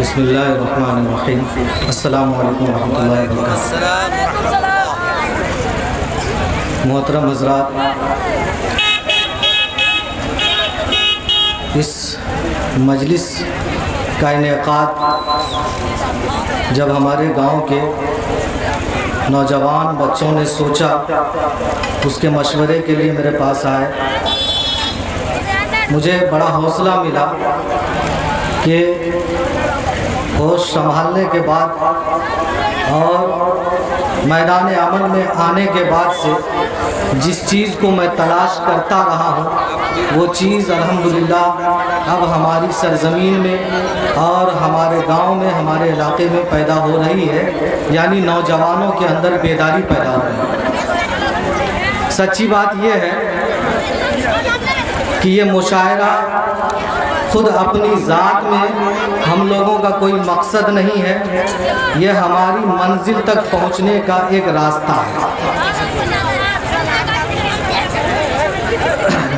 بسم اللہ الرحمن الرحیم۔ السلام علیکم ورحمۃ اللہ وبرکاتہ۔ محترم حضرات، اس مجلس کا انعقاد جب ہمارے گاؤں کے نوجوان بچوں نے سوچا، اس کے مشورے کے لیے میرے پاس آئے، مجھے بڑا حوصلہ ملا کہ ہوش سنبھالنے کے بعد اور میدان عمل میں آنے کے بعد سے جس چیز کو میں تلاش کرتا رہا ہوں، وہ چیز الحمدللہ اب ہماری سرزمین میں اور ہمارے گاؤں میں، ہمارے علاقے میں پیدا ہو رہی ہے، یعنی نوجوانوں کے اندر بیداری پیدا ہو رہی ہے۔ سچی بات یہ ہے کہ یہ مشاعرہ خود اپنی ذات میں ہم لوگوں کا کوئی مقصد نہیں ہے، یہ ہماری منزل تک پہنچنے کا ایک راستہ ہے۔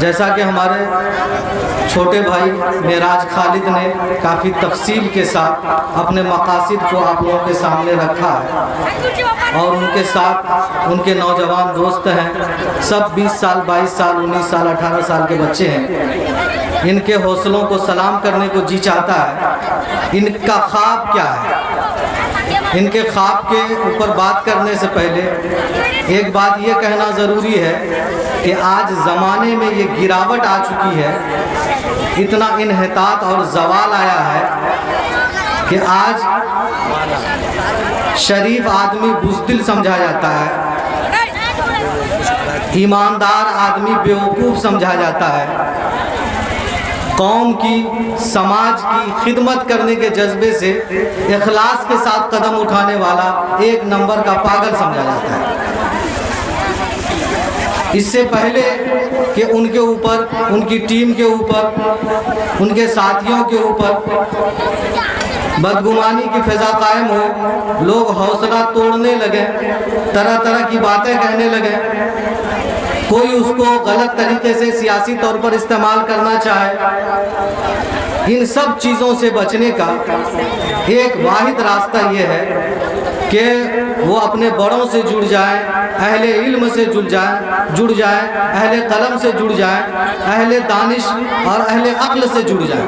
جیسا کہ ہمارے چھوٹے بھائی معراج خالد نے کافی تفصیل کے ساتھ اپنے مقاصد کو آپ لوگوں کے سامنے رکھا ہے، اور ان کے ساتھ ان کے نوجوان دوست ہیں، سب 20 سال 22 سال 19 سال 18 سال کے بچے ہیں۔ ان کے حوصلوں کو سلام کرنے کو جی چاہتا ہے۔ ان کا خواب کیا ہے؟ ان کے خواب کے اوپر بات کرنے سے پہلے ایک بات یہ کہنا ضروری ہے کہ آج زمانے میں یہ گراوٹ آ چکی ہے، اتنا انحطاط اور زوال آیا ہے کہ آج شریف آدمی بزدل سمجھا جاتا ہے، ایماندار آدمی بیوقوف سمجھا جاتا ہے، قوم کی، سماج کی خدمت کرنے کے جذبے سے اخلاص کے ساتھ قدم اٹھانے والا ایک نمبر کا پاگل سمجھا جاتا ہے۔ اس سے پہلے کہ ان کے اوپر، ان کی ٹیم کے اوپر، ان کے ساتھیوں کے اوپر بدگمانی کی فضا قائم ہو، لوگ حوصلہ توڑنے لگے، طرح طرح کی باتیں کہنے لگے، کوئی اس کو غلط طریقے سے سیاسی طور پر استعمال کرنا چاہے، ان سب چیزوں سے بچنے کا ایک واحد راستہ یہ ہے کہ وہ اپنے بڑوں سے جڑ جائیں، اہل علم سے جڑ جائیں، اہل قلم سے جڑ جائیں، اہل دانش اور اہل عقل سے جڑ جائیں۔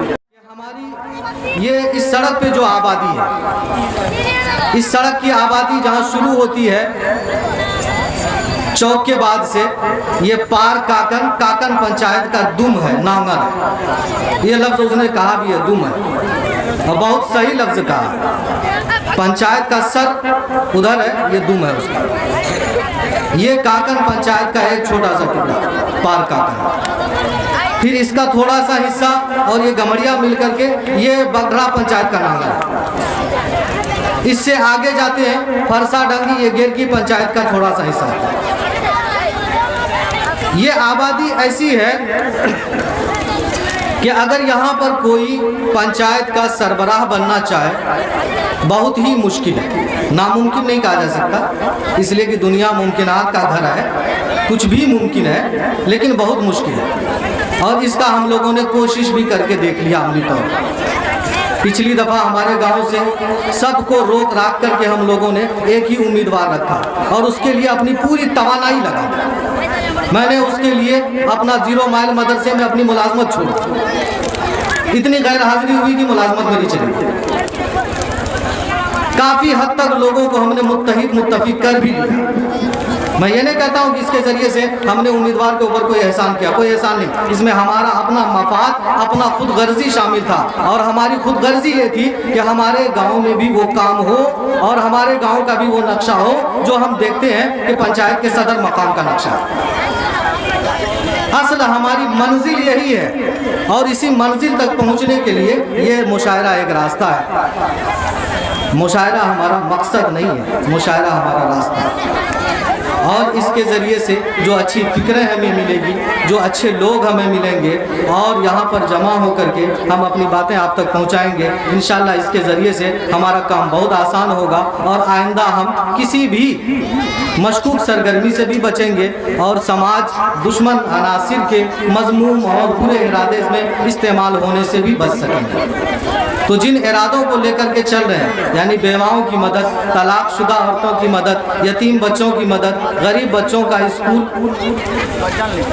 ہماری یہ اس سڑک پہ جو آبادی ہے، اس سڑک کی آبادی جہاں شروع ہوتی ہے چوک کے بعد سے، یہ پار کاکن پنچایت کا دم ہے، نانگن ہے۔ یہ لفظ اس نے کہا بھی ہے، دم ہے، اور بہت صحیح لفظ کہا ہے۔ پنچایت کا سر ادھر ہے، یہ دم ہے اس کا۔ یہ کاکن پنچایت کا ایک چھوٹا سا ٹکڑا پار کاکن، پھر اس کا تھوڑا سا حصہ اور یہ گمڑیا مل کر کے یہ بگڑا پنچایت کا نانگن ہے۔ اس سے آگے جاتے ہیں فرسا ڈنگی، یہ گیر کی پنچایت کا تھوڑا سا حصہ ہے۔ یہ آبادی ایسی ہے کہ اگر یہاں پر کوئی پنچایت کا سربراہ بننا چاہے، بہت ہی مشکل ہے، ناممکن نہیں کہا جا سکتا، اس لیے کہ دنیا ممکنات کا گھر ہے، کچھ بھی ممکن ہے لیکن بہت مشکل ہے، اور اس کا ہم لوگوں نے کوشش بھی کر کے دیکھ لیا عملی طور پر۔ پچھلی دفعہ ہمارے گاؤں سے سب کو روک راک کر کے ہم لوگوں نے ایک ہی امیدوار رکھا، اور اس کے لیے اپنی پوری توانائی لگا۔ میں نے اس کے لیے اپنا 0 مائل مدرسے میں اپنی ملازمت چھوڑی، اتنی غیر حاضری ہوئی کہ ملازمت میری چلی گئی۔ کافی حد تک لوگوں کو ہم نے متفق کر بھی لیا۔ میں یہ نہیں کہتا ہوں کہ اس کے ذریعے سے ہم نے امیدوار کے اوپر کوئی احسان کیا، کوئی احسان نہیں، اس میں ہمارا اپنا مفاد، اپنا خود غرضی شامل تھا، اور ہماری خود غرضی یہ تھی کہ ہمارے گاؤں میں بھی وہ کام ہو اور ہمارے گاؤں کا بھی وہ نقشہ ہو جو ہم دیکھتے ہیں کہ پنچایت کے صدر مقام کا نقشہ ہے۔ اصل ہماری منزل یہی ہے، اور اسی منزل تک پہنچنے کے لیے یہ مشاعرہ ایک راستہ ہے۔ مشاعرہ ہمارا مقصد نہیں ہے، مشاعرہ ہمارا راستہ ہے۔ اور اس کے ذریعے سے جو اچھی فکریں ہمیں ملے گی، جو اچھے لوگ ہمیں ملیں گے اور یہاں پر جمع ہو کر کے ہم اپنی باتیں آپ تک پہنچائیں گے، انشاءاللہ اس کے ذریعے سے ہمارا کام بہت آسان ہوگا اور آئندہ ہم کسی بھی مشکوک سرگرمی سے بھی بچیں گے اور سماج دشمن عناصر کے مذموم اور برے ارادے میں استعمال ہونے سے بھی بچ سکیں گے۔ تو جن ارادوں کو لے کر کے چل رہے ہیں، یعنی بیواؤں کی مدد، طلاق شدہ عورتوں کی مدد، یتیم بچوں کی مدد، غریب بچوں کا اسکول،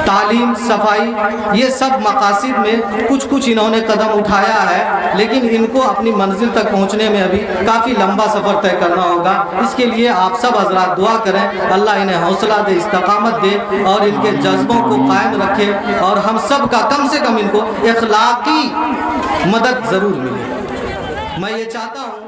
تعلیم، صفائی، یہ سب مقاصد میں کچھ انہوں نے قدم اٹھایا ہے، لیکن ان کو اپنی منزل تک پہنچنے میں ابھی کافی لمبا سفر طے کرنا ہوگا۔ اس کے لیے آپ سب حضرات دعا کریں، اللہ انہیں حوصلہ دے، استقامت دے اور ان کے جذبوں کو قائم رکھے اور ہم سب کا کم سے کم ان کو اخلاقی مدد ضرور ملے۔ میں یہ چاہتا ہوں